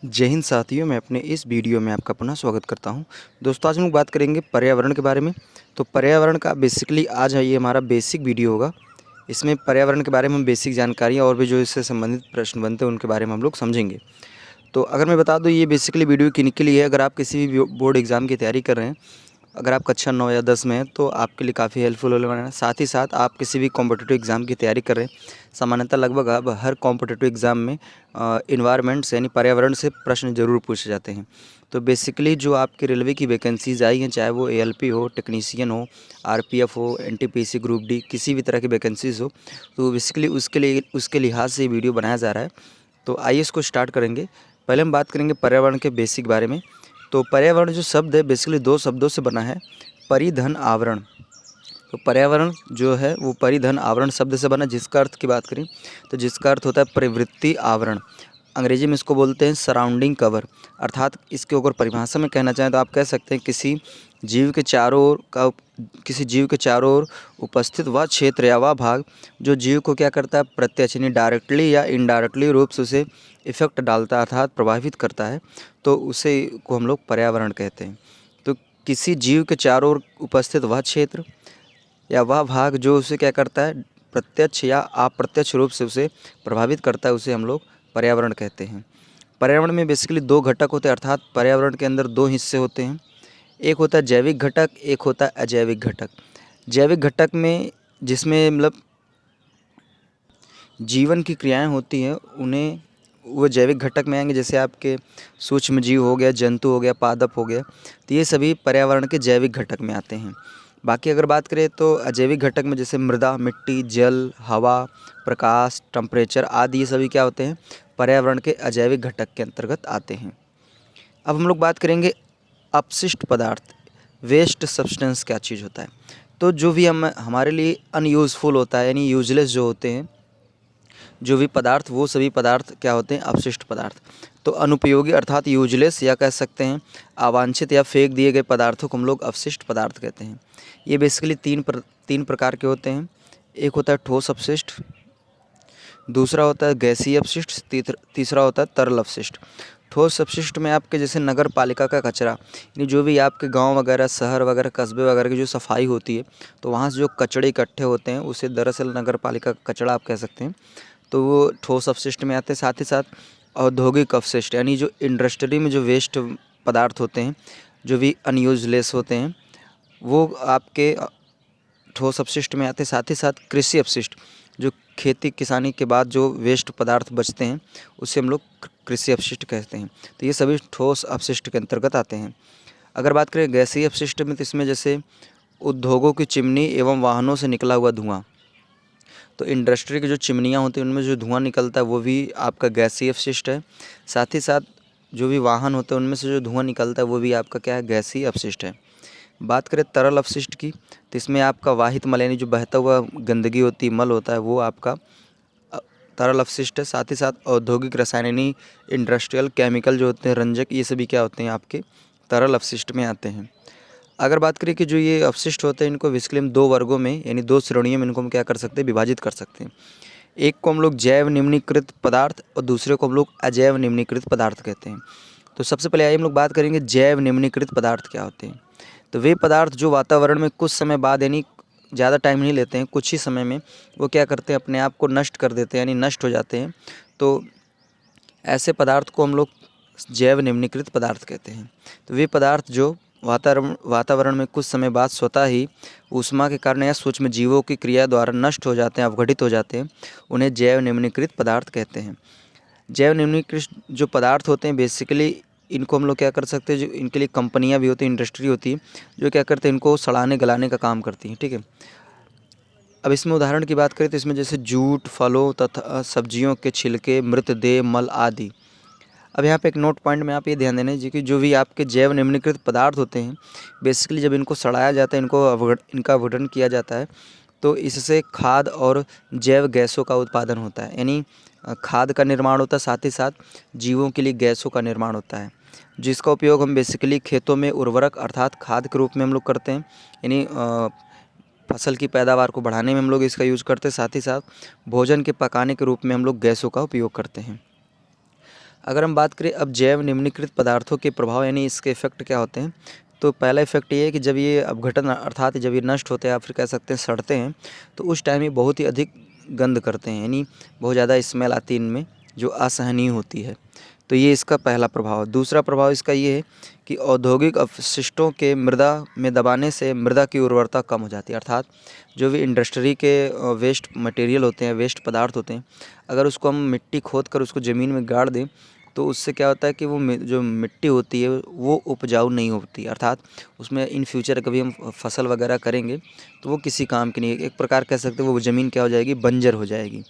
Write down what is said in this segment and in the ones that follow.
जय हिंद साथियों, मैं अपने इस वीडियो में आपका पुनः स्वागत करता हूं। दोस्तों, आज हम लोग बात करेंगे पर्यावरण के बारे में। तो पर्यावरण का बेसिकली आज है ये हमारा बेसिक वीडियो होगा। इसमें पर्यावरण के बारे में हम बेसिक जानकारियाँ और भी जो इससे संबंधित प्रश्न बनते हैं उनके बारे में हम लोग समझेंगे। तो अगर मैं बता दूं, ये बेसिकली वीडियो किन के लिए है। अगर आप किसी भी बोर्ड एग्ज़ाम की तैयारी कर रहे हैं, अगर आप कक्षा 9 या 10 में हैं तो आपके लिए काफ़ी हेल्पफुल होने वाला है। साथ ही साथ आप किसी भी कॉम्पिटिटिव एग्ज़ाम की तैयारी कर रहे हैं, सामान्यतः लगभग अब हर कॉम्पिटिटिव एग्ज़ाम में इन्वायरमेंट यानी पर्यावरण से प्रश्न ज़रूर पूछे जाते हैं। तो बेसिकली जो आपके रेलवे की वैकेंसीज़ आई हैं, चाहे वो एएलपी हो, टेक्नीशियन हो, आरपीएफ हो, एनटीपीसी ग्रुप डी, किसी भी तरह की वैकेंसीज़ हो, तो बेसिकली उसके लिहाज से ये वीडियो बनाया जा रहा है। तो आइए इसको स्टार्ट करेंगे। पहले हम बात करेंगे पर्यावरण के बेसिक बारे में। तो पर्यावरण जो शब्द है बेसिकली दो शब्दों से बना है, परिधन आवरण। तो पर्यावरण जो है वो परिधन आवरण शब्द से बना, जिसका अर्थ की बात करें तो जिसका अर्थ होता है परिवृत्ति आवरण। अंग्रेजी में इसको बोलते हैं सराउंडिंग कवर। अर्थात इसके ऊपर परिभाषा में कहना चाहें तो आप कह सकते हैं किसी जीव के चारों ओर उपस्थित वह क्षेत्र या वह भाग जो जीव को क्या करता है, प्रत्यक्ष यानी डायरेक्टली या इनडायरेक्टली रूप से उसे इफेक्ट डालता है, अर्थात प्रभावित करता है, तो उसे को हम लोग पर्यावरण कहते हैं। तो किसी जीव के चारों ओर उपस्थित वह क्षेत्र या वह भाग जो उसे क्या करता है, प्रत्यक्ष या अप्रत्यक्ष रूप से उसे प्रभावित करता है, उसे हम लोग पर्यावरण कहते हैं। पर्यावरण में बेसिकली दो घटक होते हैं, अर्थात पर्यावरण के अंदर दो हिस्से होते हैं। एक होता है जैविक घटक, एक होता है अजैविक घटक। जैविक घटक में जिसमें मतलब जीवन की क्रियाएं होती हैं, उन्हें वो जैविक घटक में आएंगे। जैसे आपके सूक्ष्म जीव हो गया, जंतु हो गया, पादप हो गया, तो ये सभी पर्यावरण के जैविक घटक में आते हैं। बाकी अगर बात करें तो अजैविक घटक में जैसे मृदा, मिट्टी, जल, हवा, प्रकाश, टेम्परेचर आदि, ये सभी क्या होते हैं, पर्यावरण के अजैविक घटक के अंतर्गत आते हैं। अब हम लोग बात करेंगे अपशिष्ट पदार्थ, वेस्ट सब्सटेंस क्या चीज़ होता है। तो जो भी हमारे लिए अनयूज़फुल होता है, यानी यूजलेस जो होते हैं जो भी पदार्थ, वो सभी पदार्थ क्या होते हैं, अपशिष्ट पदार्थ। तो अनुपयोगी अर्थात यूजलेस, या कह सकते हैं अवांछित या फेंक दिए गए पदार्थों को हम लोग अपशिष्ट पदार्थ कहते हैं। ये बेसिकली तीन प्रकार के होते हैं। एक होता है ठोस अपशिष्ट, दूसरा होता है गैसीय अपशिष्ट, तीसरा होता है तरल अपशिष्ट। ठोस अपशिष्ट में आपके जैसे नगर पालिका का कचरा, यानी जो भी आपके गांव वगैरह, शहर वगैरह, कस्बे वगैरह की जो सफाई होती है, तो वहाँ से जो कचड़े इकट्ठे होते हैं उसे दरअसल नगर पालिका का कचरा आप कह सकते हैं। तो वो ठोस अपशिष्ट में आते हैं। साथ ही साथ औद्योगिक अपशिष्ट, यानी जो इंडस्ट्री में जो वेस्ट पदार्थ होते हैं, जो भी अनयूजलेस होते हैं, वो आपके ठोस अपशिष्ट में आते हैं। साथ ही साथ कृषि अपशिष्ट, जो खेती किसानी के बाद जो वेस्ट पदार्थ बचते हैं, उसे हम लोग कृषि अपशिष्ट कहते हैं। तो ये सभी ठोस अपशिष्ट के अंतर्गत आते हैं। अगर बात करें गैसीय अपशिष्ट में, तो इसमें जैसे उद्योगों की चिमनी एवं वाहनों से निकला हुआ धुआं। तो इंडस्ट्री की जो चिमनियाँ होती हैं उनमें जो धुआं निकलता है वो भी आपका गैसीय अपशिष्ट है। साथ ही साथ जो भी वाहन होते हैं उनमें से जो धुआं निकलता है वो भी आपका क्या है, गैसीय अपशिष्ट है। बात करें तरल अपशिष्ट की, तो इसमें आपका वाहित मल, यानी जो बहता हुआ गंदगी होती है, मल होता है, वो आपका तरल अपशिष्ट है। साथ ही साथ औद्योगिक रसायन यानी इंडस्ट्रियल केमिकल जो होते हैं, रंजक, ये सभी क्या होते हैं, आपके तरल अपशिष्ट में आते हैं। अगर बात करें कि जो ये अपशिष्ट होते हैं, इनको बेसिकली हम दो वर्गों में यानी दो श्रेणियों में इनको हम क्या कर सकते हैं, विभाजित कर सकते हैं। एक को हम लोग जैव निम्नीकृत पदार्थ और दूसरे को हम लोग अजैव निम्नीकृत पदार्थ कहते हैं। तो सबसे पहले आइए हम लोग बात करेंगे जैव निम्नीकृत पदार्थ क्या होते हैं। तो वे पदार्थ जो वातावरण में कुछ समय बाद, यानी ज़्यादा टाइम नहीं लेते हैं, कुछ ही समय में वो क्या करते हैं, अपने आप को नष्ट कर देते हैं, यानी नष्ट हो जाते हैं। तो ऐसे पदार्थ को हम लोग जैव निम्नीकृत पदार्थ कहते हैं। तो वे पदार्थ जो वातावरण में कुछ समय बाद स्वतः ही ऊष्मा के कारण या सूक्ष्म जीवों की क्रिया द्वारा नष्ट हो जाते हैं, अवघटित हो जाते हैं, उन्हें जैव निम्नीकृत पदार्थ कहते हैं। जैव निम्नीकृत जो पदार्थ होते हैं बेसिकली, इनको हम लोग क्या कर सकते हैं, जो इनके लिए कंपनियां भी होती हैं, इंडस्ट्री होती है, जो क्या करते हैं, इनको सड़ाने गलाने का काम करती हैं। ठीक है। अब इसमें उदाहरण की बात करें तो इसमें जैसे जूट, फलों तथा सब्जियों के छिलके, मृतदेह, मल आदि। अब यहाँ पे एक नोट पॉइंट में आप ये ध्यान देना है जी कि जो भी आपके जैव निम्नीकृत पदार्थ होते हैं, बेसिकली जब इनको सड़ाया जाता है, इनका अवघटन किया जाता है, तो इससे खाद और जैव गैसों का उत्पादन होता है, यानी खाद का निर्माण होता है, साथ ही साथ जीवों के लिए गैसों का निर्माण होता है, जिसका उपयोग हम बेसिकली खेतों में उर्वरक अर्थात खाद के रूप में हम लोग करते हैं, यानी फसल की पैदावार को बढ़ाने में हम लोग इसका यूज़ करते हैं। साथ ही साथ भोजन के पकाने के रूप में हम लोग गैसों का उपयोग करते हैं। अगर हम बात करें अब जैव निम्नीकृत पदार्थों के प्रभाव यानी इसके इफ़ेक्ट क्या होते हैं, तो पहला इफ़ेक्ट ये है कि जब ये अपघटन अर्थात जब ये नष्ट होते हैं या फिर कह सकते हैं सड़ते हैं, तो उस टाइम ये बहुत ही अधिक गंध करते हैं, यानी बहुत ज़्यादा स्मेल आती है इनमें जो असहनीय होती है। तो ये इसका पहला प्रभाव। दूसरा प्रभाव इसका ये है कि औद्योगिक अपशिष्टों के मृदा में दबाने से मृदा की उर्वरता कम हो जाती है, अर्थात जो भी इंडस्ट्री के वेस्ट मटेरियल होते हैं, वेस्ट पदार्थ होते हैं, अगर उसको हम मिट्टी खोद कर उसको ज़मीन में गाड़ दें तो उससे क्या होता है कि वो जो मिट्टी होती है वो उपजाऊ नहीं होती, अर्थात उसमें इन फ्यूचर कभी हम फसल वगैरह करेंगे तो वो किसी काम की नहीं है। एक प्रकार कह सकते हैं वो ज़मीन क्या हो जाएगी, बंजर हो जाएगी।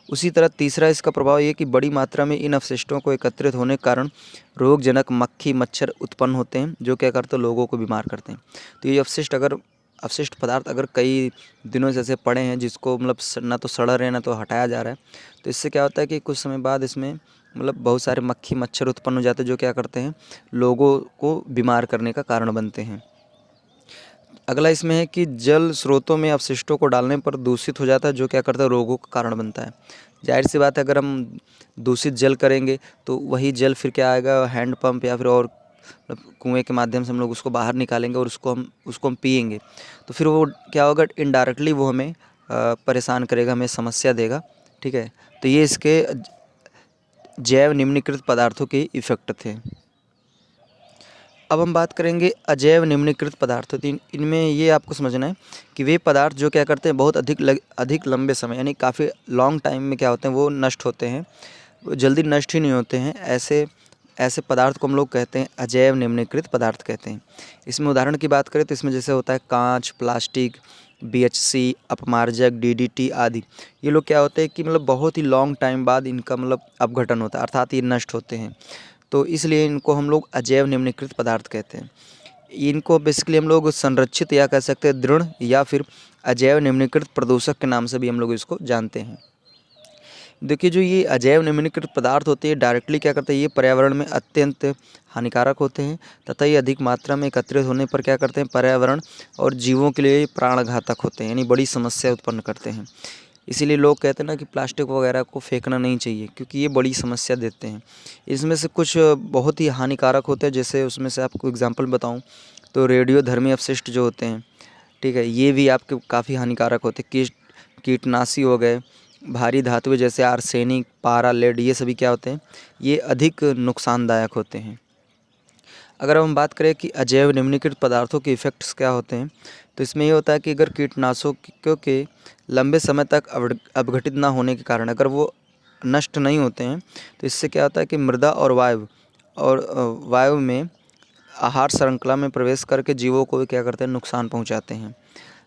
उसी तरह तीसरा इसका प्रभाव ये कि बड़ी मात्रा में इन अवशिष्टों को एकत्रित होने के कारण रोगजनक मक्खी मच्छर उत्पन्न होते हैं जो क्या करते हैं लोगों को बीमार करते हैं। तो ये अवशिष्ट पदार्थ अगर कई दिनों से ऐसे पड़े हैं जिसको मतलब ना तो सड़ रहे हैं ना तो हटाया जा रहा है, तो इससे क्या होता है कि कुछ समय बाद इसमें मतलब बहुत सारे मक्खी मच्छर उत्पन्न हो जाते हैं जो क्या करते हैं लोगों को बीमार करने का कारण बनते हैं। अगला इसमें है कि जल स्रोतों में अपशिष्टों को डालने पर दूषित हो जाता है जो क्या करता है रोगों का कारण बनता है। जाहिर सी बात है अगर हम दूषित जल करेंगे तो वही जल फिर क्या आएगा, हैंड पंप या फिर और मतलब कुएँ के माध्यम से हम लोग उसको बाहर निकालेंगे और उसको हम पिएंगे, तो फिर वो क्या होगा, इनडायरेक्टली वो हमें परेशान करेगा, हमें समस्या देगा। ठीक है, तो ये इसके जैव निम्नीकृत पदार्थों के इफ़ेक्ट थे। अब हम बात करेंगे अजैव निम्नीकृत पदार्थों की। इनमें ये आपको समझना है कि वे पदार्थ जो क्या करते हैं बहुत अधिक लंबे समय यानी काफ़ी लॉन्ग टाइम में क्या होते हैं वो नष्ट होते हैं, वो जल्दी नष्ट ही नहीं होते हैं। ऐसे पदार्थ को हम लोग कहते हैं अजैव निम्नीकृत पदार्थ कहते हैं। इसमें उदाहरण की बात करें तो इसमें जैसे होता है कांच, प्लास्टिक, BHC, अपमार्जक, DDT आदि। ये लोग क्या होते हैं कि मतलब बहुत ही लॉन्ग टाइम बाद इनका मतलब अपघटन होता है, अर्थात ये नष्ट होते हैं, तो इसलिए इनको हम लोग अजैव निम्नीकृत पदार्थ कहते हैं। इनको बेसिकली हम लोग संरक्षित या कह सकते हैं दृढ़ या फिर अजैव निम्नीकृत प्रदूषक के नाम से भी हम लोग इसको जानते हैं। देखिए जो ये अजैव निम्नीकृत पदार्थ होते हैं डायरेक्टली क्या करते हैं, ये पर्यावरण में अत्यंत हानिकारक होते हैं तथा ये अधिक मात्रा में एकत्रित होने पर क्या करते हैं पर्यावरण और जीवों के लिए प्राणघातक होते हैं, यानी बड़ी समस्या उत्पन्न करते हैं। इसीलिए लोग कहते हैं ना कि प्लास्टिक वगैरह को फेंकना नहीं चाहिए क्योंकि ये बड़ी समस्या देते हैं। इसमें से कुछ बहुत ही हानिकारक होते हैं, जैसे उसमें से आपको एग्जांपल बताऊं तो रेडियोधर्मी अपशिष्ट जो होते हैं, ठीक है, ये भी आपके काफ़ी हानिकारक होते हैं। कीटनाशी हो गए, भारी धातुएं जैसे आर्सेनिक, पारा, लेड, ये सभी क्या होते हैं, ये अधिक नुकसानदायक होते हैं। अगर हम बात करें कि अजैव निम्नीकृत पदार्थों के इफ़ेक्ट्स क्या होते हैं, तो इसमें ये होता है कि अगर कीटनाशकों के लंबे समय तक अपघटित ना होने के कारण अगर वो नष्ट नहीं होते हैं, तो इससे क्या होता है कि मृदा और वायु में आहार श्रृंखला में प्रवेश करके जीवों को भी क्या करते हैं नुकसान पहुंचाते हैं।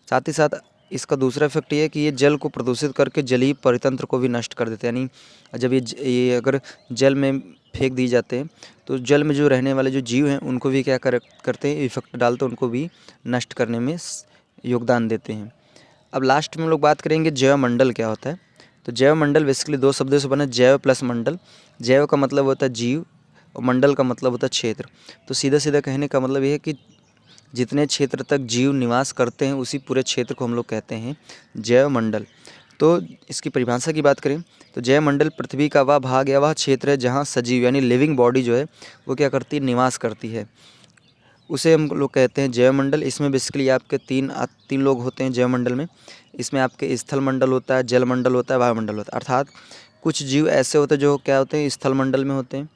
साथ ही साथ इसका दूसरा इफेक्ट ये है कि ये जल को प्रदूषित करके जलीय परितंत्र को भी नष्ट कर देते हैं, यानी जब ये अगर जल में फेंक दी जाते हैं तो जल में जो रहने वाले जो जीव हैं उनको भी क्या करते हैं इफेक्ट डालते हैं, उनको भी नष्ट करने में योगदान देते हैं। अब लास्ट में हम लोग बात करेंगे जैव मंडल क्या होता है। तो जैव मंडल बेसिकली दो शब्दों से बना, जैव प्लस मंडल। जैव का मतलब होता है जीव और मंडल का मतलब होता है क्षेत्र। तो सीधा सीधा कहने का मतलब ये है कि जितने क्षेत्र तक जीव निवास करते हैं उसी पूरे क्षेत्र को हम लोग कहते हैं जैव मंडल। तो इसकी परिभाषा की बात करें तो जैव मंडल पृथ्वी का वह भाग या वह क्षेत्र है जहाँ सजीव यानी लिविंग बॉडी जो है वो क्या करती है, निवास करती है, उसे हम लोग कहते हैं जैव मंडल। इसमें बेसिकली आपके तीन लोग होते हैं जैव मंडल में। इसमें आपके स्थल मंडल होता है, जल मंडल होता है, वायुमंडल होता है। अर्थात कुछ जीव ऐसे होते हैं जो क्या होते हैं स्थल मंडल में होते हैं,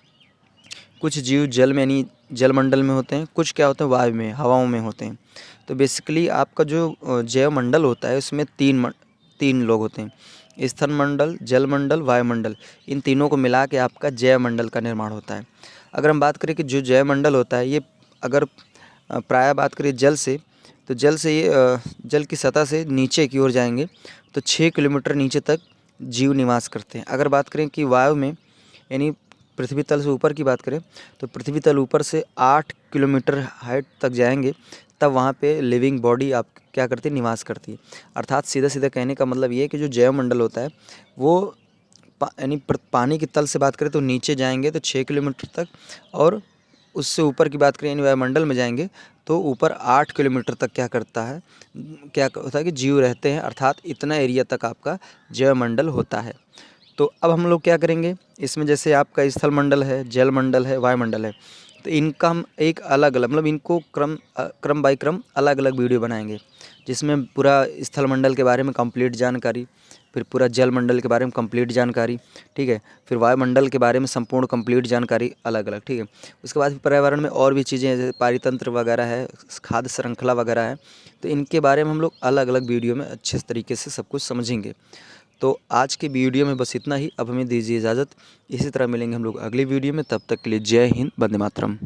कुछ जीव जल में यानी जल मंडल में होते हैं, कुछ क्या होते हैं वायु में, हवाओं में होते हैं। तो बेसिकली आपका जो जैव मंडल होता है उसमें तीन लोग होते हैं, स्थल मंडल, जल मंडल, वायुमंडल। इन तीनों को मिला के आपका जैव मंडल का निर्माण होता है। अगर हम बात करें कि जो जैव मंडल होता है ये अगर प्रायः बात करें जल से, तो जल की सतह से नीचे की ओर जाएंगे तो 6 किलोमीटर नीचे तक जीव निवास करते हैं। अगर बात करें कि वायु में यानी पृथ्वी तल से ऊपर की बात करें तो पृथ्वी तल ऊपर से 8 किलोमीटर हाइट तक जाएंगे तब वहाँ पे लिविंग बॉडी आप क्या करती है, निवास करती है। अर्थात सीधा सीधा कहने का मतलब ये है कि जो जैव मंडल होता है वो यानी पानी की तल से बात करें तो नीचे जाएंगे तो 6 किलोमीटर तक, और उससे ऊपर की बात करें यानी वायुमंडल में जाएंगे तो ऊपर 8 किलोमीटर तक क्या होता है कि जीव रहते हैं। अर्थात इतना एरिया तक आपका जैव मंडल होता है। तो अब हम लोग क्या करेंगे, इसमें जैसे आपका स्थल मंडल है, जल मंडल है, वायुमंडल है, तो इनका हम एक अलग अलग मतलब इनको क्रम बाई क्रम अलग अलग वीडियो बनाएंगे, जिसमें पूरा स्थल मंडल के बारे में कंप्लीट जानकारी, फिर पूरा जल मंडल के बारे में कंप्लीट जानकारी, ठीक है, फिर वायुमंडल के बारे में संपूर्ण कंप्लीट जानकारी अलग अलग, ठीक है। उसके बाद पर्यावरण में और भी चीज़ें जैसे पारितंत्र वगैरह है, खाद्य श्रृंखला वगैरह है, तो इनके बारे में हम लोग अलग अलग वीडियो में अच्छे तरीके से सब कुछ समझेंगे। तो आज की वीडियो में बस इतना ही। अब हमें दीजिए इजाज़त। इसी तरह मिलेंगे हम लोग अगली वीडियो में, तब तक के लिए जय हिंद, वंदे मातरम।